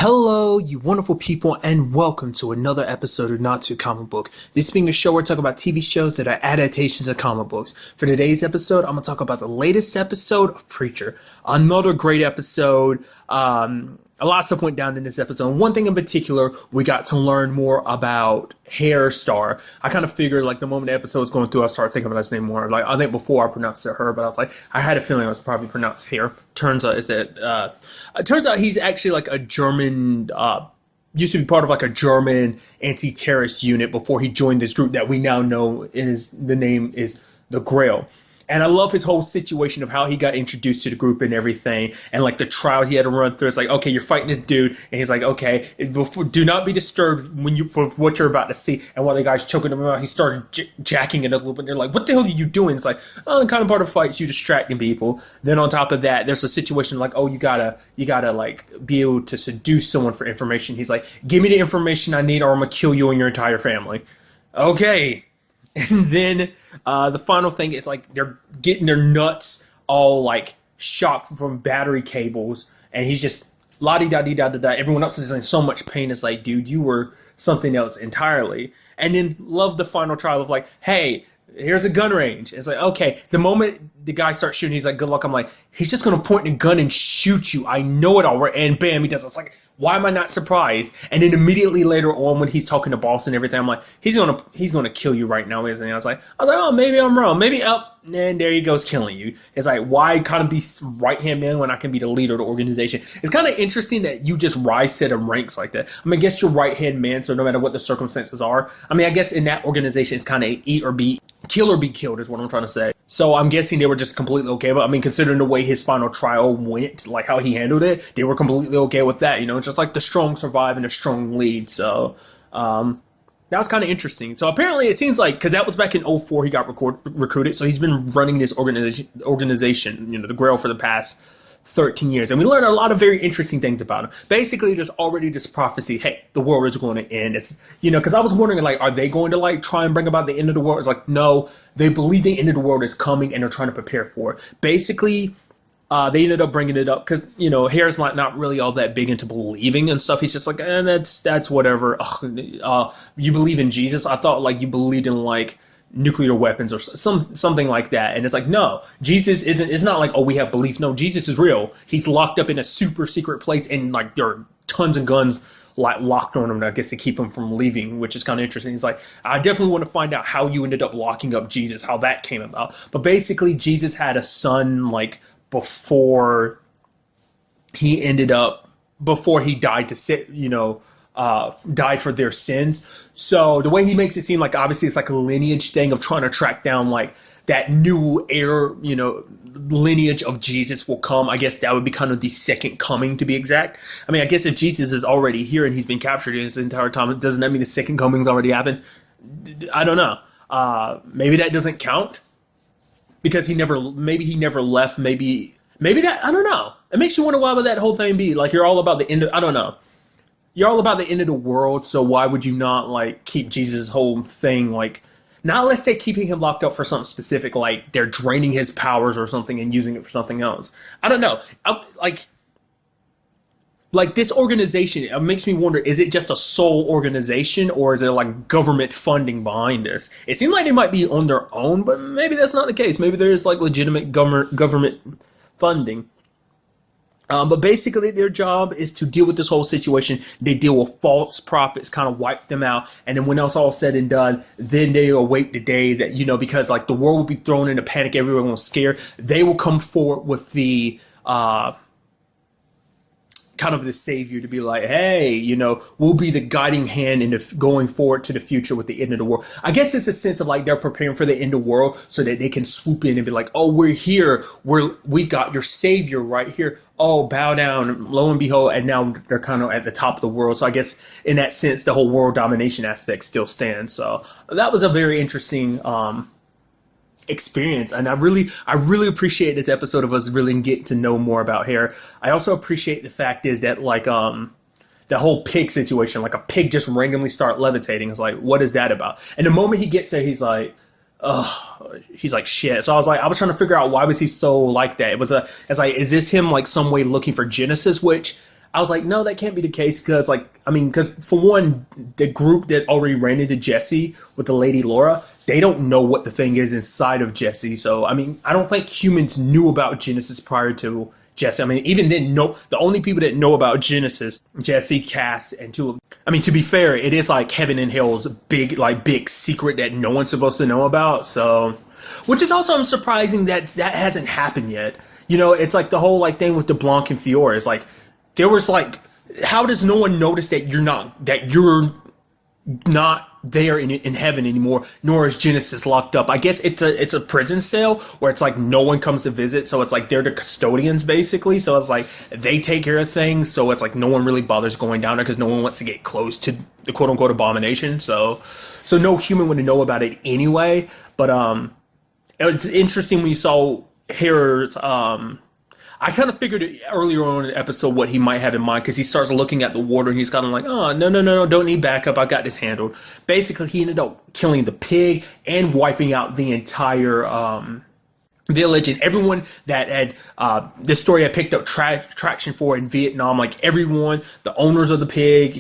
Hello, you wonderful people, and welcome to another episode of Not Too Comic Book. This being a show where I talk about TV shows that are adaptations of comic books. For today's episode, I'm going to talk about the latest episode of Preacher. Another great episode. A lot of stuff went down in this episode. And one thing in particular, we got to learn more about Hair Star. I kind of figured, like, the moment the episode was going through, I started thinking about his name more. Like, I think before I pronounced it her, but I was like, I had a feeling it was probably pronounced Hair. Turns out he's actually like a German, used to be part of like a German anti-terrorist unit before he joined this group that we now know the name is the Grail. And I love his whole situation of how he got introduced to the group and everything, and like the trials he had to run through. It's like, okay, you're fighting this dude, and he's like, okay, do not be disturbed for what you're about to see. And while the guy's choking him out, he started jacking it a little bit. They're like, what the hell are you doing? It's like, oh, the kind of part of fights, you distracting people. Then on top of that, there's a situation like, oh, you gotta like be able to seduce someone for information. He's like, give me the information I need, or I'm gonna kill you and your entire family. Okay. And then the final thing is like they're getting their nuts all like shocked from battery cables, and he's just la-di-da-di-da-da-da. Everyone else is in so much pain. It's like, dude, you were something else entirely. And then love the final trial of like, hey, here's a gun range. It's like, okay, the moment the guy starts shooting, he's like, good luck. I'm like, he's just gonna point the gun and shoot you. I know it already. And bam, he does it. It's like, why am I not surprised? And then immediately later on, when he's talking to Boss and everything, I'm like, he's gonna kill you right now, isn't he? I was like, oh, maybe I'm wrong. Maybe and there he goes, killing you. It's like, why kind of be right-hand man when I can be the leader of the organization? It's kind of interesting that you just rise to the ranks like that. I mean, I guess you're right-hand man, so no matter what the circumstances are. I mean, I guess in that organization, it's kind of eat or be, kill or be killed is what I'm trying to say. So I'm guessing they were just completely okay. But I mean, considering the way his final trial went, like how he handled it, they were completely okay with that. You know, just like the strong survive and the strong lead. So that was kind of interesting. So apparently it seems like, because that was back in 2004 he got recruited. So he's been running this organization, you know, the Grail, for the past 13 years. And we learned a lot of very interesting things about him. Basically, there's already this prophecy, hey, the world is going to end. It's, you know, because I was wondering, like, are they going to, like, try and bring about the end of the world? It's like, no, they believe the end of the world is coming and they're trying to prepare for it. Basically, they ended up bringing it up because, you know, Hare's not really all that big into believing and stuff. He's just like, that's whatever. You believe in Jesus? I thought, like, you believed in, like, nuclear weapons or something like that. And it's like, no, Jesus isn't. It's not like, oh, we have belief. No, Jesus is real. He's locked up in a super secret place, and like there are tons of guns like locked on him, I guess, to keep him from leaving, which is kind of interesting. It's like, I definitely want to find out how you ended up locking up Jesus, how that came about. But basically, Jesus had a son like before he died to sit, you know, died for their sins. So the way he makes it seem like, obviously it's like a lineage thing of trying to track down like that new heir, you know, lineage of Jesus will come. I guess that would be kind of the second coming, to be exact. I mean, I guess if Jesus is already here and he's been captured his entire time, doesn't that mean the second coming's already happened? I don't know. Maybe that doesn't count because he never left. Maybe that, I don't know. It makes you wonder why would that whole thing be like, you're all about the end of, I don't know. You're all about the end of the world, so why would you not, like, keep Jesus' whole thing, like, not unless they're keeping him locked up for something specific, like they're draining his powers or something and using it for something else. I don't know. Like this organization, it makes me wonder, is it just a sole organization or is there, like, government funding behind this? It seems like they might be on their own, but maybe that's not the case. Maybe there is, like, legitimate government funding. But basically their job is to deal with this whole situation. They deal with false prophets, kind of wipe them out. And then when that's all said and done, then they await the day that, you know, because like the world will be thrown into panic, everyone will scare. They will come forward with the kind of the savior to be like, hey, you know, we'll be the guiding hand in going forward to the future with the end of the world. I guess it's a sense of like they're preparing for the end of the world so that they can swoop in and be like, oh, we're here. We've got your savior right here. Oh, bow down, lo and behold, and now they're kind of at the top of the world. So I guess in that sense, the whole world domination aspect still stands. So that was a very interesting experience, and I really appreciate this episode of us really getting to know more about Hair. I also appreciate the fact is that like the whole pig situation, like a pig just randomly start levitating. It's like, what is that about? And the moment he gets there, he's like, he's like, shit. So I was trying to figure out why was he so like that. It's like, is this him like some way looking for Genesis, which I was like, no, that can't be the case because, like, I mean, because for one, the group that already ran into Jesse with the lady Laura, they don't know what the thing is inside of Jesse. So, I mean, I don't think humans knew about Genesis prior to Jesse. I mean, even then, no, the only people that know about Genesis, Jesse, Cass, and two. I mean, to be fair, it is like heaven and hell's big secret that no one's supposed to know about. So, which is also surprising that that hasn't happened yet. You know, it's like the whole like thing with DeBlanc and Fiora. It's like there was like, how does no one notice that you're not there in heaven anymore, nor is Genesis locked up? I guess it's a prison cell where it's like no one comes to visit, so it's like they're the custodians basically. So it's like they take care of things, so it's like no one really bothers going down there because no one wants to get close to the quote unquote abomination. So no human would know about it anyway. But it's interesting when you saw Herod's I kind of figured earlier on in the episode what he might have in mind because he starts looking at the water and he's kind of like, oh, no, don't need backup. I got this handled. Basically, he ended up killing the pig and wiping out the entire village and everyone that had this story had picked up traction for in Vietnam. Like everyone, the owners of the pig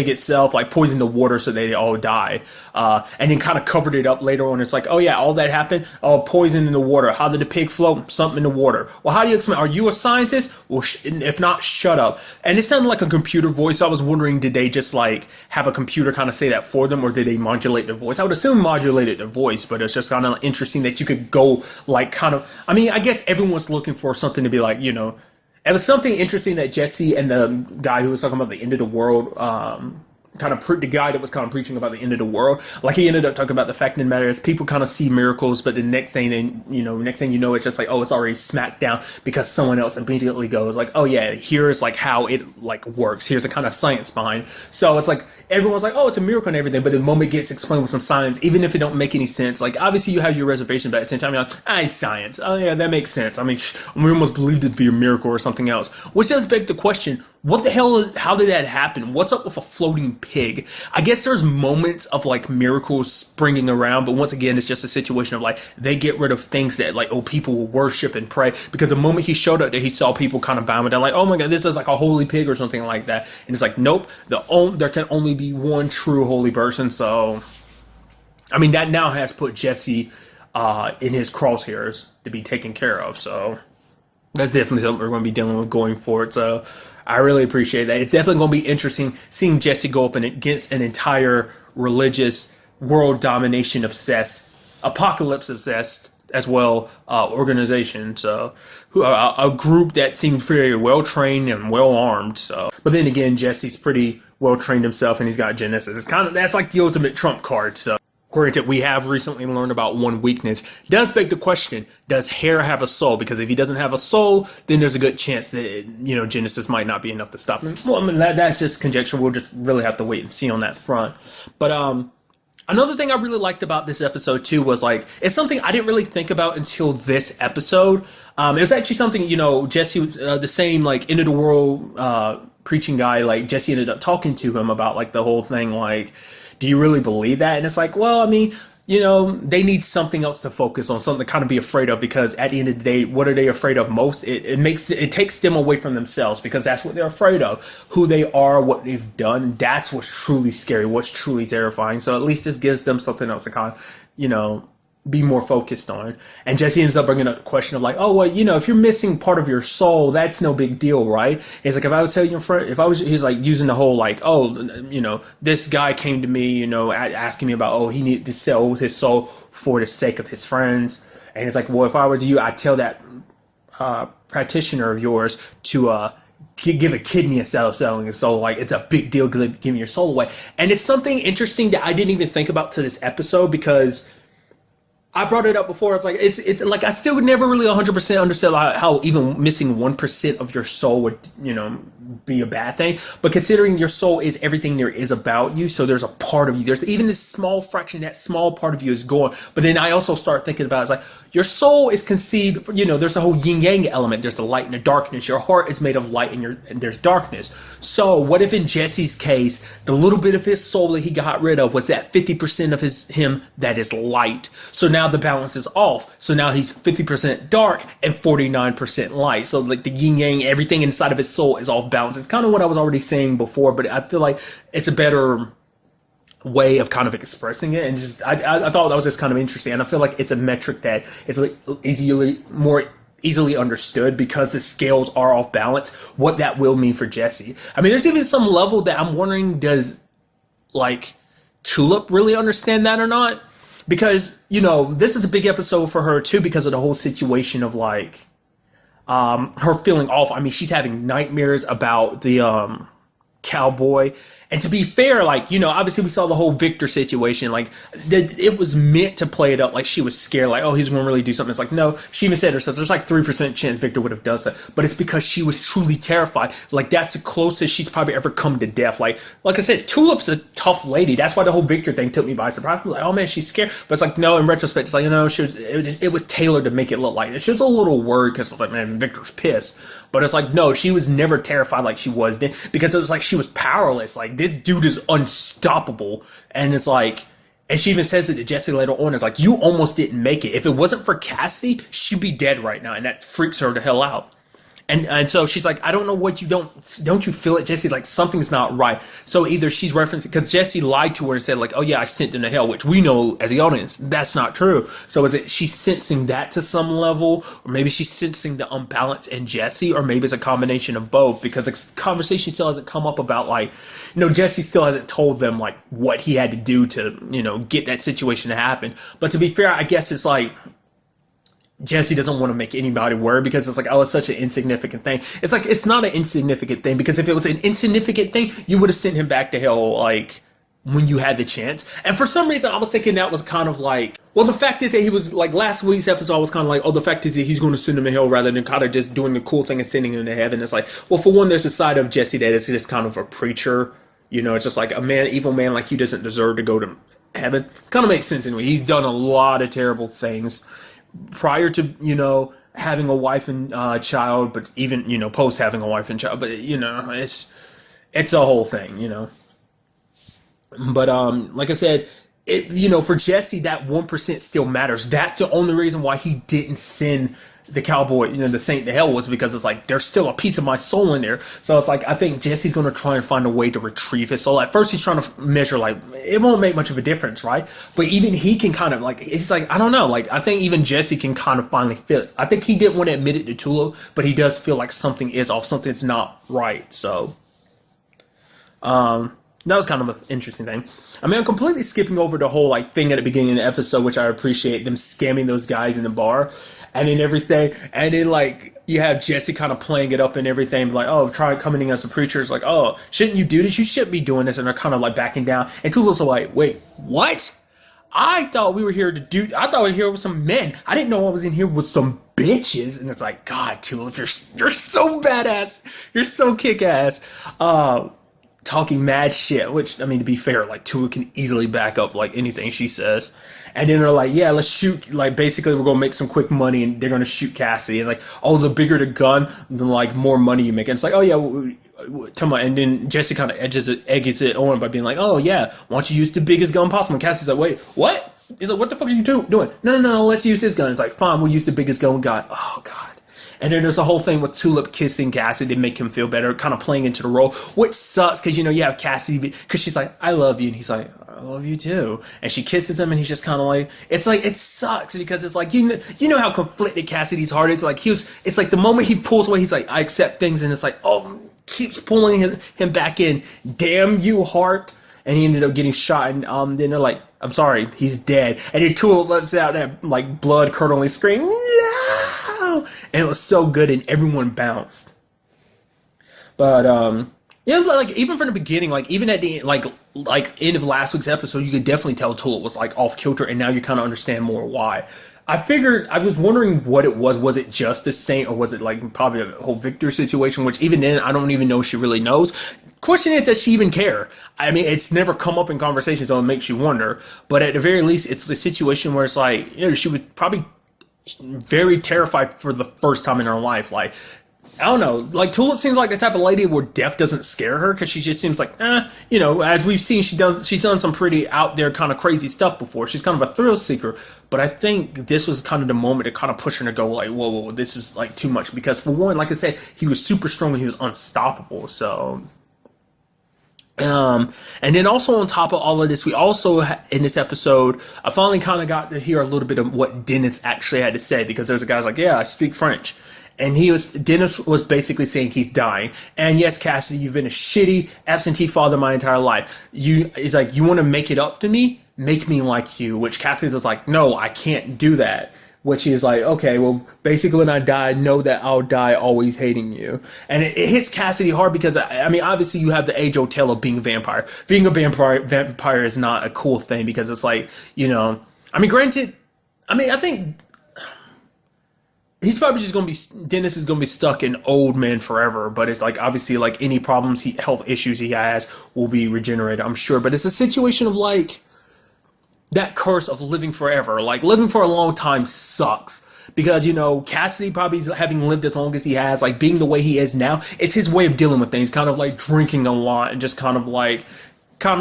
itself, like poisoned the water so they all die. And then kind of covered it up later on. It's like, oh yeah, all that happened. Oh, poison in the water. How did the pig float? Something in the water. Well, how do you explain? Are you a scientist? Well, if not, shut up. And it sounded like a computer voice. I was wondering, did they just like have a computer kind of say that for them, or did they modulate the voice? I would assume modulated the voice, but it's just kind of interesting that you could go like kind of, I mean, I guess everyone's looking for something to be like, you know, it was something interesting that Jesse and the guy who was talking about the end of the world, the guy that was kind of preaching about the end of the world, like he ended up talking about the fact of the matter is people kind of see miracles, but the next thing you know, it's just like, oh, it's already smacked down because someone else immediately goes like, oh yeah, here's like how it like works. Here's the kind of science behind. So it's like everyone's like, oh, it's a miracle and everything, but the moment it gets explained with some science, even if it don't make any sense, like obviously you have your reservation, but at the same time you're like, it's science. Oh yeah, that makes sense. I mean, we almost believed it to be a miracle or something else, which does beg the question. What the hell how did that happen? What's up with a floating pig? I guess there's moments of like miracles springing around, but once again, it's just a situation of like, they get rid of things that like, oh, people will worship and pray, because the moment he showed up there, he saw people kind of bowing down like, oh my God, this is like a holy pig or something like that. And it's like, nope, there can only be one true holy person. So, I mean, that now has put Jesse in his crosshairs to be taken care of. So that's definitely something we're going to be dealing with going forward. So I really appreciate that. It's definitely going to be interesting seeing Jesse go up against an entire religious, world domination obsessed, apocalypse obsessed as well organization. So a group that seems very well trained and well armed. So, but then again, Jesse's pretty well trained himself, and he's got Genesis. It's kind of, that's like the ultimate trump card. So. Granted, we have recently learned about one weakness. Does beg the question, does Hera have a soul? Because if he doesn't have a soul, then there's a good chance that, you know, Genesis might not be enough to stop him. Well, I mean, that's just conjecture. We'll just really have to wait and see on that front. But another thing I really liked about this episode, too, was, like, it's something I didn't really think about until this episode. It was actually something, you know, Jesse, the same, like, end of the world preaching guy, like, Jesse ended up talking to him about, like, the whole thing, like, do you really believe that? And it's like, well, I mean, you know, they need something else to focus on, something to kind of be afraid of, because at the end of the day, what are they afraid of most? It takes them away from themselves, because that's what they're afraid of, who they are, what they've done. That's what's truly scary, what's truly terrifying. So at least this gives them something else to kind of, you know, be more focused on. And Jesse ends up bringing up the question of like, oh, well, you know, if you're missing part of your soul, that's no big deal, right? He's like, if I was telling your friend, he's like using the whole like, oh, you know, this guy came to me, you know, asking me about, oh, he needed to sell his soul for the sake of his friends. And he's like, well, if I were to you, I'd tell that practitioner of yours to give a kidney instead of selling a soul. Like, it's a big deal giving your soul away. And it's something interesting that I didn't even think about to this episode, because I brought it up before. It's like, it's like, I still never really 100% understood how even missing 1% of your soul would, you know, be a bad thing. But considering your soul is everything there is about you, so there's a part of you, there's even this small fraction, that small part of you is gone. But then I also start thinking about, it's like, your soul is conceived, you know, there's a whole yin yang element. There's the light and the darkness. Your heart is made of light, and there's darkness. So what if in Jesse's case, the little bit of his soul that he got rid of was that 50% of him that is light? So now the balance is off. So now he's 50% dark and 49% light. So like the yin yang, everything inside of his soul is off balance. balance. It's kind of what I was already saying before, but I feel like it's a better way of kind of expressing it. And just I thought that was just kind of interesting, and I feel like it's a metric that is like more easily understood because the scales are off balance, what that will mean for Jessie. I mean, there's even some level that I'm wondering, does like Tulip really understand that or not? Because, you know, this is a big episode for her too, because of the whole situation of like her feeling off. I mean, she's having nightmares about the cowboy. And to be fair, like, you know, obviously we saw the whole Victor situation. Like, it was meant to play it up like she was scared, like, oh, he's going to really do something. It's like, no, she even said herself, there's like 3% chance Victor would have done that. But it's because she was truly terrified. Like, that's the closest she's probably ever come to death. Like I said, Tulip's a tough lady. That's why the whole Victor thing took me by surprise. I was like, oh man, she's scared. But it's like, no, in retrospect, it's like, you know, it was tailored to make it look like it. She was a little worried because, like, man, Victor's pissed. But it's like, no, she was never terrified like she was then, because it was like she was powerless. Like, this dude is unstoppable. And it's like, and she even says it to Jessie later on, it's like, you almost didn't make it. If it wasn't for Cassidy, she'd be dead right now. And that freaks her the hell out. And so she's like, I don't know what you don't you feel it, Jessie? Like, something's not right. So either she's referencing, because Jessie lied to her and said like, oh yeah, I sent them to hell, which we know as the audience, that's not true. So is it she's sensing that to some level, or maybe she's sensing the unbalance in Jessie, or maybe it's a combination of both, because the conversation still hasn't come up about, like, you know, Jessie still hasn't told them like what he had to do to, you know, get that situation to happen. But to be fair, I guess it's like, Jessie doesn't want to make anybody worry, because it's like, oh, it's such an insignificant thing. It's like, it's not an insignificant thing, because if it was an insignificant thing, you would have sent him back to hell, like, when you had the chance. And for some reason, I was thinking that was kind of like, well, the fact is that he was, like, last week's episode was kind of like, oh, the fact is that he's going to send him to hell rather than kind of just doing the cool thing and sending him to heaven. It's like, well, for one, there's a side of Jessie that is just kind of a preacher. You know, it's just like, a man, evil man like you doesn't deserve to go to heaven. Kind of makes sense anyway. He's done a lot of terrible things prior to, you know, having a wife and child, but even, you know, post having a wife and child. But, you know, it's a whole thing, you know. But like I said, you know, for Jessie, that 1% still matters. That's the only reason why he didn't send the cowboy, you know, the saint to hell, was because it's like, there's still a piece of my soul in there. So it's like, I think Jessie's going to try and find a way to retrieve his soul. At first he's trying to measure, like, it won't make much of a difference, right? But even he can kind of, like, he's like, I don't know, like, I think even Jessie can kind of finally feel it. I think he didn't want to admit it to Tulip, but he does feel like something is off, something's not right. So that was kind of an interesting thing. I mean, I'm completely skipping over the whole, like, thing at the beginning of the episode, which I appreciate, them scamming those guys in the bar and then everything. And then, like, you have Jessie kind of playing it up and everything, like, oh, try coming in as a preacher. It's like, oh, shouldn't you do this? You shouldn't be doing this. And they're kind of, like, backing down. And Tulip's like, wait, what? I thought we were here with some men. I didn't know I was in here with some bitches. And it's like, God, Tulip, you're so badass. You're so kick-ass. Talking mad shit, which, I mean, to be fair, like, Tulip can easily back up, like, anything she says. And then they're like, yeah, let's shoot, like, basically we're gonna make some quick money, and they're gonna shoot Cassidy. And like, oh, the bigger the gun, the, like, more money you make. And it's like, oh yeah, tell me. And then Jessie kind of eggs it on by being like, oh yeah, why don't you use the biggest gun possible? And Cassidy's like, wait, what? He's like, what the fuck are you doing? No, let's use this gun. It's like, fine, we'll use the biggest gun we got. Oh God. And then there's a whole thing with Tulip kissing Cassidy to make him feel better, kind of playing into the role, which sucks, because, you know, you have Cassidy, because she's like, I love you, and he's like, I love you too. And she kisses him, and he's just kind of like, it's like, it sucks, because it's like, you know how conflicted Cassidy's heart is. Like, it's like the moment he pulls away, he's like, I accept things, and it's like, oh, keeps pulling him back in. Damn you, heart. And he ended up getting shot, and then they're like, I'm sorry, he's dead. And then Tulip lets out that, like, blood-curdling scream, no! And it was so good, and everyone bounced. But, yeah, like, even from the beginning, like, even at the, like end of last week's episode, you could definitely tell Tulip was, like, off-kilter, and now you kind of understand more why. I was wondering what it was. Was it just a saint, or was it, like, probably a whole Victor situation, which even then, I don't even know if she really knows. Question is, does she even care? I mean, it's never come up in conversation, so it makes you wonder. But at the very least, it's the situation where it's like, you know, she was probably very terrified for the first time in her life. Like, I don't know. Like Tulip seems like the type of lady where death doesn't scare her because she just seems like, as we've seen, she's done some pretty out there kind of crazy stuff before. She's kind of a thrill seeker, but I think this was kind of the moment to kind of push her to go like, whoa, this is like too much. Because for one, like I said, he was super strong and he was unstoppable. So, and then also on top of all of this, we also in this episode, I finally kind of got to hear a little bit of what Dennis actually had to say because there's a guy's like, yeah, I speak French. And Dennis was basically saying he's dying. And yes, Cassidy, you've been a shitty absentee father my entire life. He's like, you want to make it up to me? Make me like you. Which Cassidy was like, no, I can't do that. Which is like, okay, well, basically when I die, know that I'll die always hating you. And it hits Cassidy hard because, I mean, obviously you have the age-old tale of being a vampire. Being a vampire is not a cool thing because it's like, I mean, granted, I think he's probably just Dennis is gonna be stuck in old man forever, but it's like obviously like any problems health issues he has will be regenerated, I'm sure. But it's a situation of like that curse of living forever. Like living for a long time sucks. Because, Cassidy probably having lived as long as he has, like being the way he is now, it's his way of dealing with things, kind of like drinking a lot and just kind of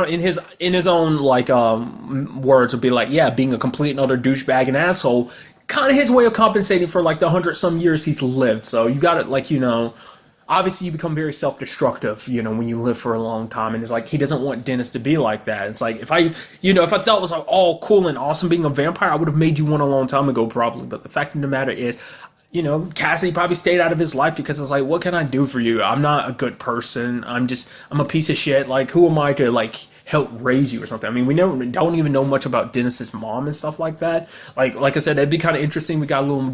in his own like words would be like, yeah, being a complete and utter douchebag and asshole. Kind of his way of compensating for like the 100-some years he's lived. So you got it, like, obviously you become very self-destructive, when you live for a long time. And it's like, he doesn't want Dennis to be like that. It's like, if I thought it was like all cool and awesome being a vampire, I would have made you one a long time ago, probably. But the fact of the matter is, Cassidy probably stayed out of his life because it's like, what can I do for you? I'm not a good person. I'm a piece of shit. Like, who am I to like help raise you or something? I mean, we don't even know much about Dennis's mom and stuff like that. Like I said, that'd be kind of interesting. We got a little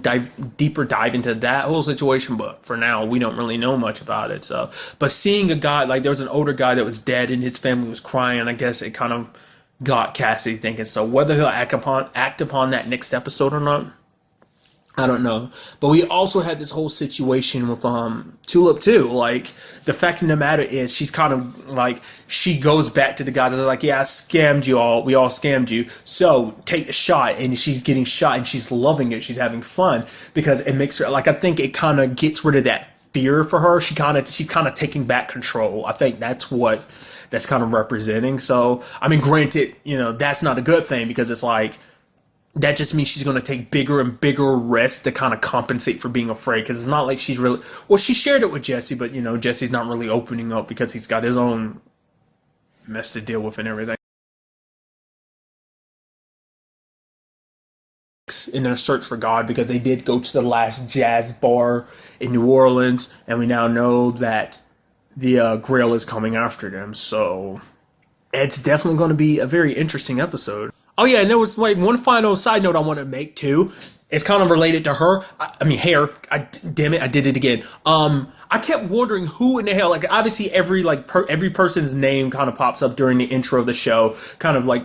deeper dive into that whole situation, but for now, we don't really know much about it. So, but seeing a guy, like there was an older guy that was dead and his family was crying, I guess it kind of got Cassidy thinking. So whether he'll act upon that next episode or not, I don't know. But we also had this whole situation with Tulip too. Like, the fact of the matter is she's kind of like, she goes back to the guys and they're like, yeah, I scammed you all. We all scammed you. So take the shot. And she's getting shot and she's loving it. She's having fun because it makes her, like, I think it kind of gets rid of that fear for her. She's kind of taking back control. I think that's what that's kind of representing. So, I mean, granted, that's not a good thing because it's like, that just means she's going to take bigger and bigger risks to kind of compensate for being afraid. Because it's not like she's really... Well, she shared it with Jesse, but, Jesse's not really opening up because he's got his own mess to deal with and everything. In their search for God, because they did go to the last jazz bar in New Orleans, and we now know that the Grail is coming after them. So it's definitely going to be a very interesting episode. Oh yeah, and there was like one final side note I want to make too. It's kind of related to her. Hair. Damn it, I did it again. I kept wondering who in the hell. Like, obviously, every person's name kind of pops up during the intro of the show. Kind of like,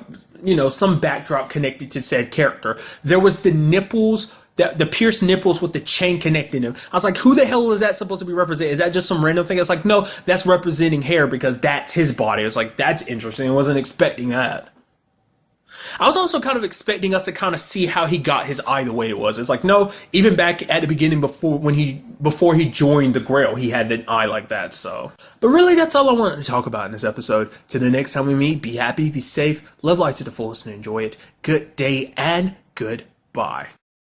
some backdrop connected to said character. There was the nipples. The pierced nipples with the chain connecting them. I was like, who the hell is that supposed to be representing? Is that just some random thing? It's like, no, that's representing Hair because that's his body. It's like, that's interesting. I wasn't expecting that. I was also kind of expecting us to kind of see how he got his eye the way it was. It's like, no, even back at the beginning before he joined the Grail, he had an eye like that. So, but really, that's all I wanted to talk about in this episode. Till the next time we meet, be happy, be safe, live life to the fullest, and enjoy it. Good day and goodbye.